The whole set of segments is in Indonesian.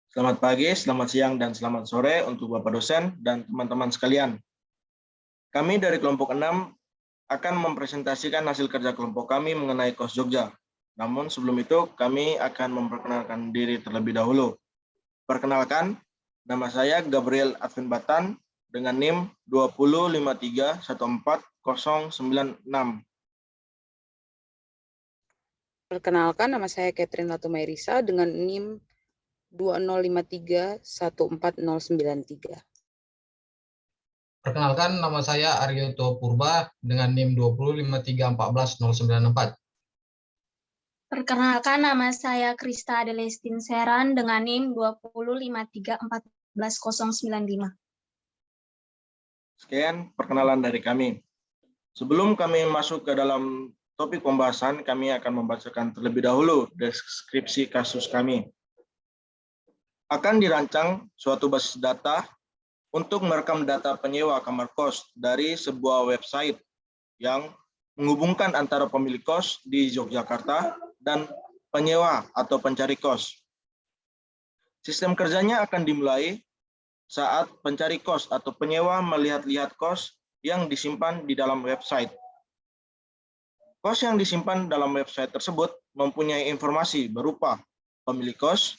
Selamat pagi, selamat siang, dan selamat sore untuk Bapak dosen dan teman-teman sekalian. Kami dari kelompok 6 akan mempresentasikan hasil kerja kelompok kami mengenai KOS Jogja. Namun sebelum itu, kami akan memperkenalkan diri terlebih dahulu. Perkenalkan, nama saya Gabriel Advin Batan dengan NIM 20531414096. Perkenalkan, nama saya Catherine Latumairisa dengan NIM 205314093. Perkenalkan, nama saya Aryoto Purba dengan NIM 205341194. Perkenalkan, nama saya Krista Adelestin Seran dengan NIM 205341195. Sekian perkenalan dari kami. Sebelum kami masuk ke dalam topik pembahasan, kami akan membacakan terlebih dahulu deskripsi kasus kami. Akan dirancang suatu basis data untuk merekam data penyewa kamar kos dari sebuah website yang menghubungkan antara pemilik kos di Yogyakarta dan penyewa atau pencari kos. Sistem kerjanya akan dimulai saat pencari kos atau penyewa melihat-lihat kos yang disimpan di dalam website. Kos yang disimpan dalam website tersebut mempunyai informasi berupa pemilik kos,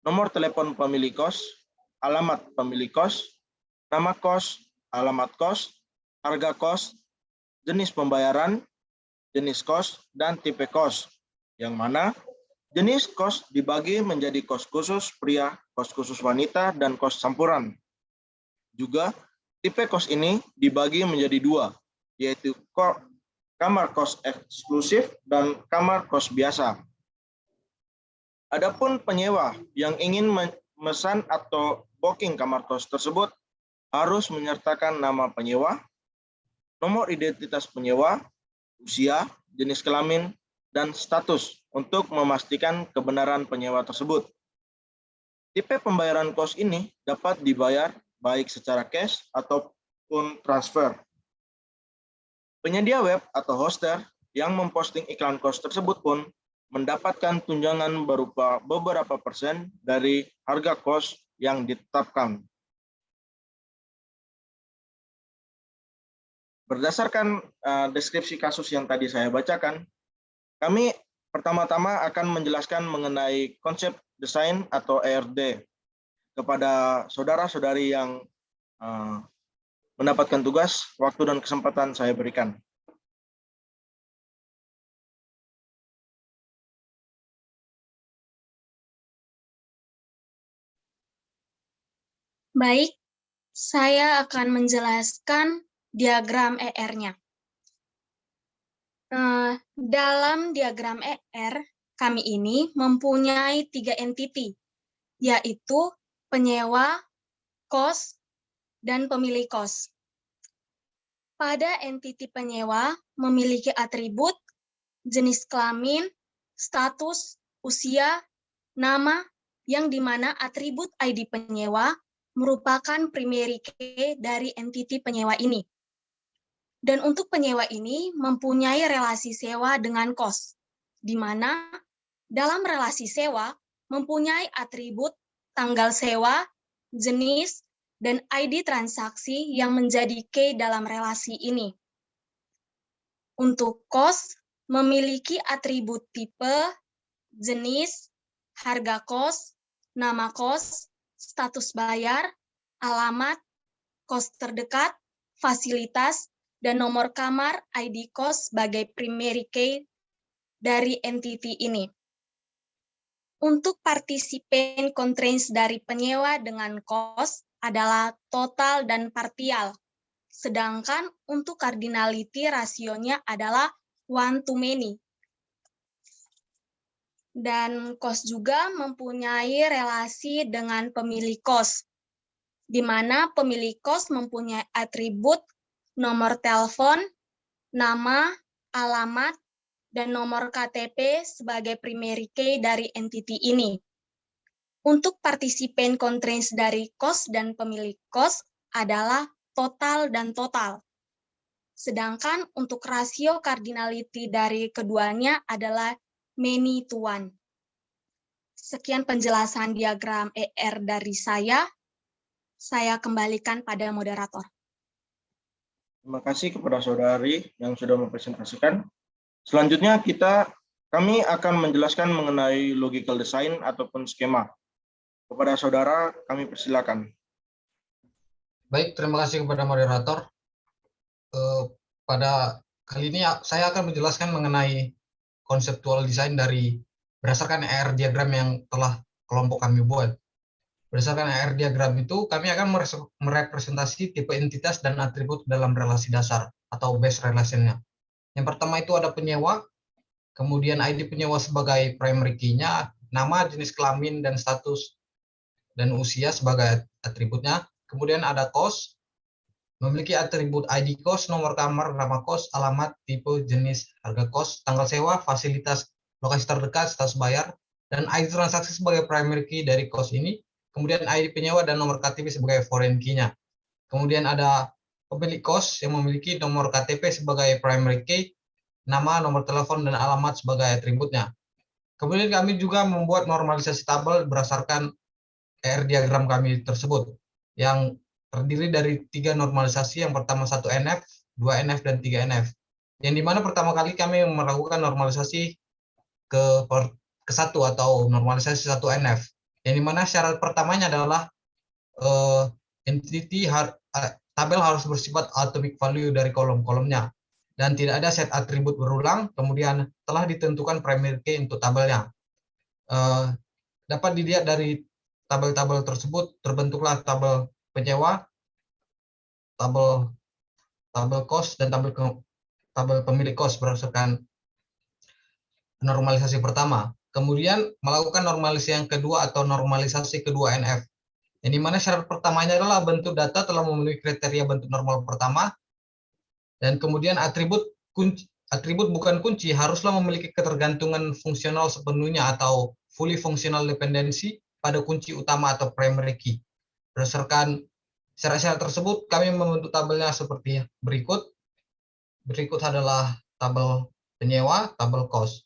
nomor telepon pemilik kos, alamat pemilik kos, nama kos, alamat kos, harga kos, jenis pembayaran, jenis kos, dan tipe kos, yang mana jenis kos dibagi menjadi kos khusus pria, kos khusus wanita, dan kos campuran. Juga, tipe kos ini dibagi menjadi dua, yaitu kamar kos eksklusif dan kamar kos biasa. Adapun penyewa yang ingin memesan atau booking kamar kos tersebut harus menyertakan nama penyewa, nomor identitas penyewa, usia, jenis kelamin, dan status untuk memastikan kebenaran penyewa tersebut. Tipe pembayaran kos ini dapat dibayar baik secara cash ataupun transfer. Penyedia web atau hoster yang memposting iklan kos tersebut pun mendapatkan tunjangan berupa beberapa persen dari harga kos yang ditetapkan. Berdasarkan deskripsi kasus yang tadi saya bacakan, kami pertama-tama akan menjelaskan mengenai konsep desain atau ERD kepada saudara-saudari yang mendapatkan tugas, waktu dan kesempatan saya berikan. Baik, saya akan menjelaskan diagram ER-nya. Dalam diagram ER, kami ini mempunyai 3 entiti, yaitu penyewa, kos, dan pemilik kos. Pada entiti penyewa memiliki atribut, jenis kelamin, status, usia, nama, yang dimana atribut ID penyewa merupakan primary key dari entiti penyewa ini. Dan untuk penyewa ini mempunyai relasi sewa dengan kos, di mana dalam relasi sewa mempunyai atribut tanggal sewa, jenis, dan ID transaksi yang menjadi key dalam relasi ini. Untuk kos memiliki atribut tipe, jenis, harga kos, nama kos, status bayar, alamat, kos terdekat, fasilitas, dan nomor kamar ID kos sebagai primary key dari entity ini. Untuk partisipan constraints dari penyewa dengan kos adalah total dan partial, sedangkan untuk cardinality rasionya adalah one to many. Dan kos juga mempunyai relasi dengan pemilik kos, di mana pemilik kos mempunyai atribut nomor telepon, nama, alamat, dan nomor KTP sebagai primary key dari entity ini. Untuk partisipan constraints dari kos dan pemilik kos adalah total dan total. Sedangkan untuk rasio cardinality dari keduanya adalah many to one. Sekian penjelasan diagram ER dari saya. Saya kembalikan pada moderator. Terima kasih kepada saudari yang sudah mempresentasikan. Selanjutnya kami akan menjelaskan mengenai logical design ataupun skema. Kepada saudara, kami persilakan. Baik, terima kasih kepada moderator. Pada kali ini saya akan menjelaskan mengenai konseptual desain berdasarkan ER diagram yang telah kelompok kami buat. Berdasarkan ER diagram itu, kami akan merepresentasi tipe entitas dan atribut dalam relasi dasar atau base relation-nya. Yang pertama itu ada penyewa, kemudian ID penyewa sebagai primary key-nya, nama, jenis kelamin, dan status, dan usia sebagai atributnya. Kemudian ada kos, memiliki atribut ID kos, nomor kamar, nama kos, alamat, tipe, jenis, harga kos, tanggal sewa, fasilitas, lokasi terdekat, status bayar, dan ID transaksi sebagai primary key dari kos ini. Kemudian ID penyewa dan nomor KTP sebagai foreign key-nya. Kemudian ada pemilik kos yang memiliki nomor KTP sebagai primary key, nama, nomor telepon, dan alamat sebagai atributnya. Kemudian kami juga membuat normalisasi tabel berdasarkan ER diagram kami tersebut, yang terdiri dari 3 normalisasi. Yang pertama 1 NF, 2 NF, dan 3 NF. Yang dimana pertama kali kami melakukan normalisasi ke 1 atau normalisasi 1 NF. Yang dimana syarat pertamanya adalah tabel harus bersifat atomic value dari kolom-kolomnya. Dan tidak ada set atribut berulang, kemudian telah ditentukan primary key untuk tabelnya. Dapat dilihat dari tabel-tabel tersebut, terbentuklah tabel penyewa, tabel kos, dan tabel pemilik kos berdasarkan normalisasi pertama. Kemudian melakukan normalisasi yang kedua atau normalisasi kedua NF. Yang dimana syarat pertamanya adalah bentuk data telah memenuhi kriteria bentuk normal pertama, dan kemudian atribut bukan kunci haruslah memiliki ketergantungan fungsional sepenuhnya atau fully functional dependency pada kunci utama atau primary key. Berdasarkan syarat-syarat tersebut, kami membentuk tabelnya seperti berikut. Berikut adalah tabel penyewa, tabel kos.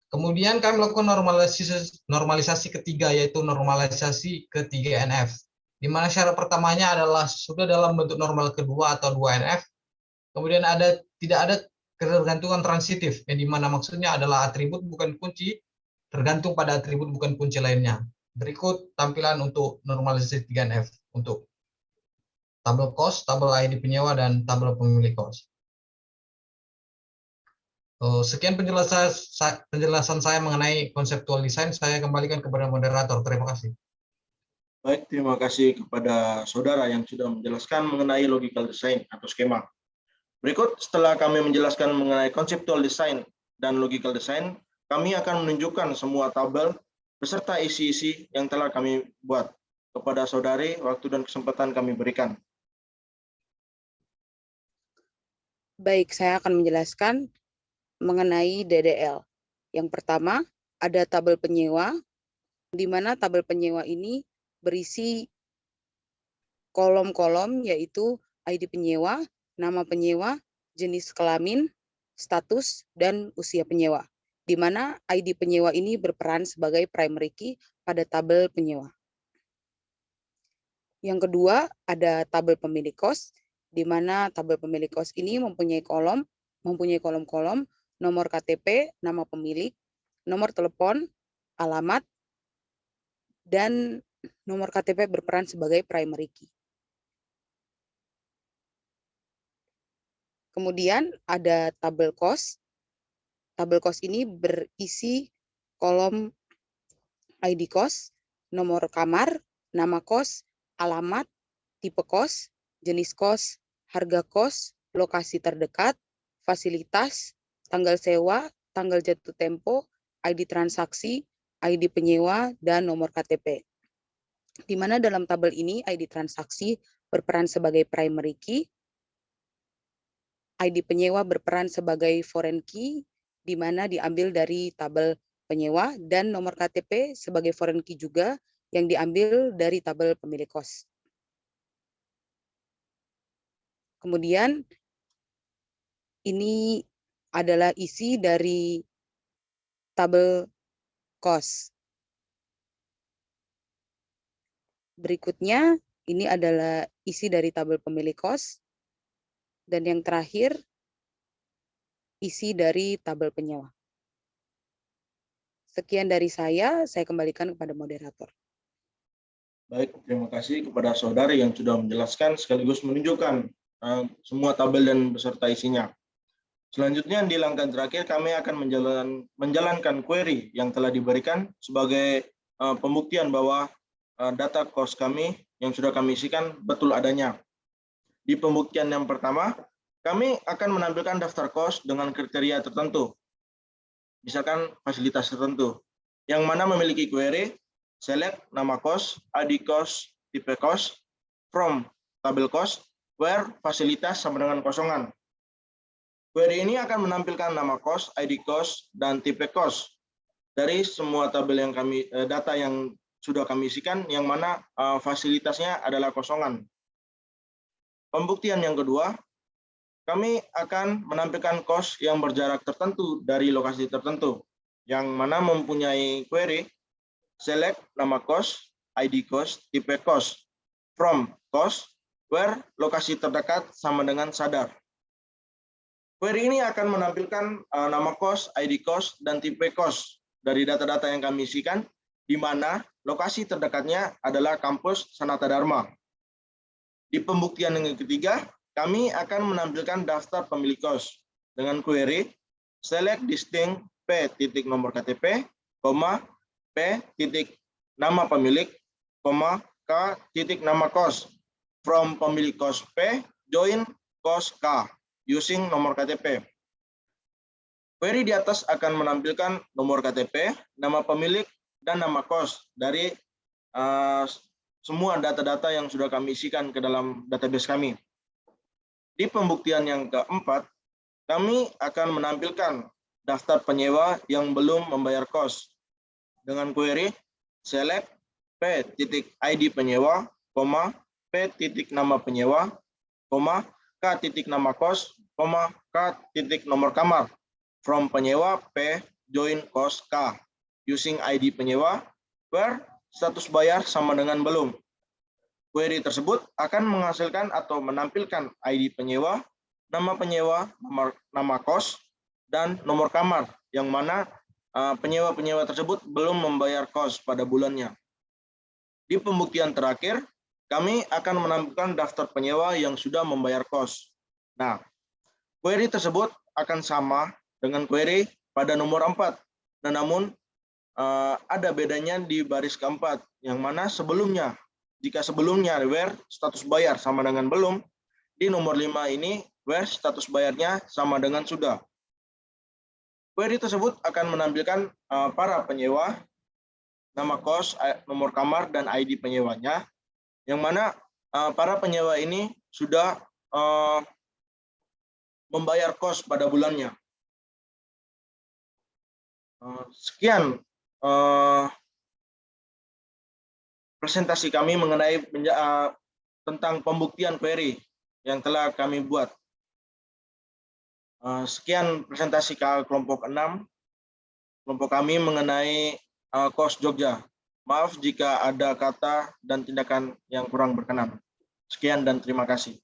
Kemudian kami melakukan normalisasi ketiga, yaitu normalisasi ketiga NF. Di mana syarat pertamanya adalah sudah dalam bentuk normal kedua atau 2 NF. Kemudian tidak ada ketergantungan transitif, yang dimana maksudnya adalah atribut bukan kunci tergantung pada atribut bukan kunci lainnya. Berikut tampilan untuk normalisasi 3NF untuk tabel kos, tabel ID penyewa, dan tabel pemilik kos. Sekian penjelasan saya mengenai konseptual desain. Saya kembalikan kepada moderator. Terima kasih. Baik, terima kasih kepada saudara yang sudah menjelaskan mengenai logical design atau skema. Berikut, setelah kami menjelaskan mengenai conceptual design dan logical design, kami akan menunjukkan semua tabel beserta isi-isi yang telah kami buat. Kepada saudari, waktu dan kesempatan kami berikan. Baik, saya akan menjelaskan mengenai DDL. Yang pertama, ada tabel penyewa, di mana tabel penyewa ini berisi kolom-kolom, yaitu ID penyewa, nama penyewa, jenis kelamin, status, dan usia penyewa, di mana ID penyewa ini berperan sebagai primary key pada tabel penyewa. Yang kedua, ada tabel pemilik kos, di mana tabel pemilik kos ini mempunyai kolom-kolom nomor KTP, nama pemilik, nomor telepon, alamat, dan nomor KTP berperan sebagai primary key. Kemudian ada tabel kos. Tabel kos ini berisi kolom ID kos, nomor kamar, nama kos, alamat, tipe kos, jenis kos, harga kos, lokasi terdekat, fasilitas, tanggal sewa, tanggal jatuh tempo, ID transaksi, ID penyewa, dan nomor KTP. Di mana dalam tabel ini ID transaksi berperan sebagai primary key, ID penyewa berperan sebagai foreign key, di mana diambil dari tabel penyewa, dan nomor KTP sebagai foreign key juga yang diambil dari tabel pemilik kos. Kemudian ini adalah isi dari tabel cost. Berikutnya, ini adalah isi dari tabel pemilik kos. Dan yang terakhir, isi dari tabel penyewa. Sekian dari saya kembalikan kepada moderator. Baik, terima kasih kepada saudari yang sudah menjelaskan sekaligus menunjukkan semua tabel dan beserta isinya. Selanjutnya di langkah terakhir kami akan menjalankan query yang telah diberikan sebagai pembuktian bahwa data cost kami yang sudah kami isikan betul adanya. Di pembuktian yang pertama, kami akan menampilkan daftar cost dengan kriteria tertentu. Misalkan fasilitas tertentu, yang mana memiliki query, select nama cost, ID cost, tipe cost, from tabel cost, where fasilitas sama dengan kosongan. Query ini akan menampilkan nama cost, ID cost, dan tipe cost dari semua tabel yang data yang sudah kami isikan, yang mana fasilitasnya adalah kosongan. Pembuktian yang kedua, kami akan menampilkan cost yang berjarak tertentu dari lokasi tertentu, yang mana mempunyai query, select nama cost, ID cost, tipe cost, from cost, where lokasi terdekat sama dengan sadar. Query ini akan menampilkan nama cost, ID cost, dan tipe cost dari data-data yang kami isikan, di mana lokasi terdekatnya adalah kampus Sanata Dharma. Di pembuktian yang ketiga, kami akan menampilkan daftar pemilik kos dengan query select distinct P titik nomor KTP, P titik nama pemilik, K titik nama kos, from pemilik kos P, join kos K, using nomor KTP. Query di atas akan menampilkan nomor KTP, nama pemilik, dan nama kos dari semua data-data yang sudah kami isikan ke dalam database kami. Di pembuktian yang keempat, kami akan menampilkan daftar penyewa yang belum membayar kos dengan query select P titik ID penyewa, P titik nama penyewa, K titik nama kos, K titik nomor kamar, from penyewa P join kos K, using ID penyewa, where status bayar sama dengan belum. Query tersebut akan menghasilkan atau menampilkan ID penyewa, nama kos, dan nomor kamar, yang mana penyewa-penyewa tersebut belum membayar kos pada bulannya. Di pembuktian terakhir, kami akan menampilkan daftar penyewa yang sudah membayar kos. Nah, query tersebut akan sama dengan query pada nomor 4, dan namun ada bedanya di baris keempat, yang mana sebelumnya, jika sebelumnya where status bayar sama dengan belum, di nomor 5 ini where status bayarnya sama dengan sudah. Query tersebut akan menampilkan para penyewa, nama kos, nomor kamar, dan ID penyewanya, yang mana para penyewa ini sudah membayar kos pada bulannya. Sekian presentasi kami mengenai tentang pembuktian query yang telah kami buat. Sekian presentasi kelompok 6, kelompok kami mengenai KOS Jogja. Maaf jika ada kata dan tindakan yang kurang berkenan. Sekian dan terima kasih.